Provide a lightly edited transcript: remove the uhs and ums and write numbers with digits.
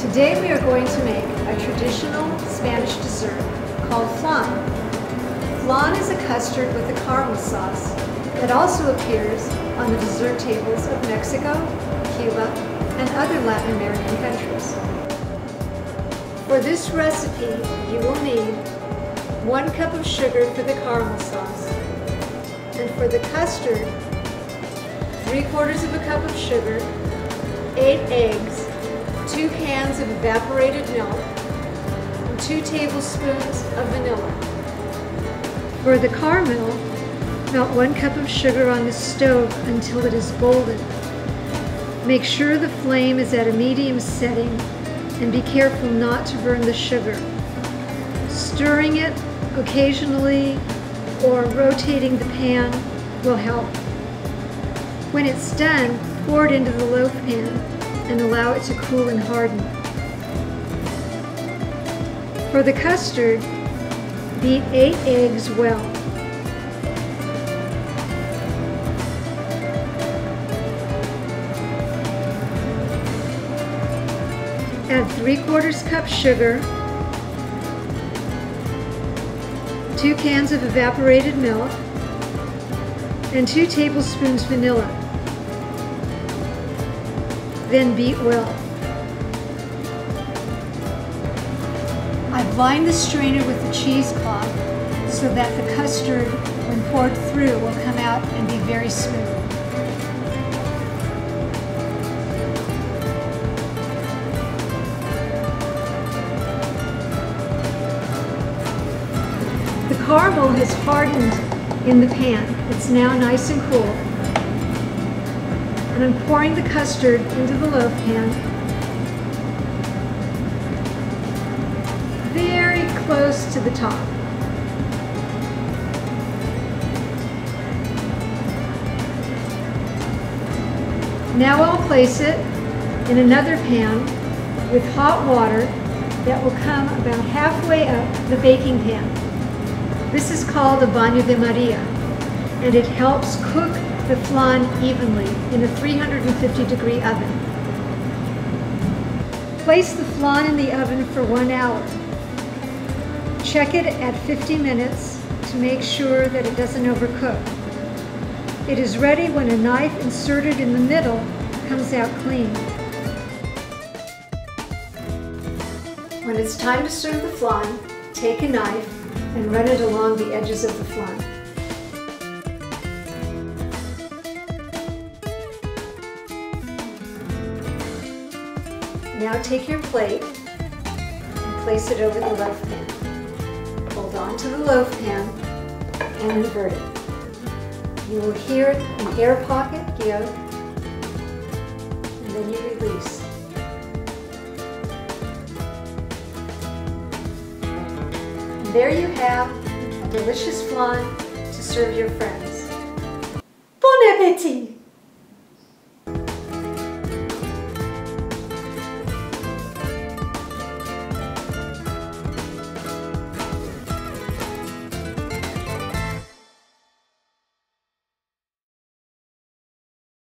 Today we are going to make a traditional Spanish dessert called flan. Flan is a custard with a caramel sauce that also appears on the dessert tables of Mexico, Cuba, and other Latin American countries. For this recipe, you will need 1 cup of sugar for the caramel sauce, and for the custard, 3/4 of a cup of sugar, 8 eggs, 2 cans of evaporated milk, and 2 tablespoons of vanilla. For the caramel, melt 1 cup of sugar on the stove until it is golden. Make sure the flame is at a medium setting and be careful not to burn the sugar. Stirring it occasionally or rotating the pan will help. When it's done, pour it into the loaf pan and allow it to cool and harden. For the custard, beat 8 eggs well. Add 3/4 cup sugar, 2 cans of evaporated milk, and 2 tablespoons vanilla. Then beat well. I've lined the strainer with a cheesecloth so that the custard, when poured through, will come out and be very smooth. The caramel has hardened in the pan. It's now nice and cool. And I'm pouring the custard into the loaf pan, very close to the top. Now I'll place it in another pan with hot water that will come about halfway up the baking pan. This is called a baño de Maria, and it helps cook the flan evenly in a 350-degree oven. Place the flan in the oven for 1 hour. Check it at 50 minutes to make sure that it doesn't overcook. It is ready when a knife inserted in the middle comes out clean. When it's time to serve the flan, take a knife and run it along the edges of the flan. Now take your plate and place it over the loaf pan. Hold on to the loaf pan and invert it. You will hear an air pocket give, and then you release. And there you have a delicious flan to serve your friends. Bon appétit!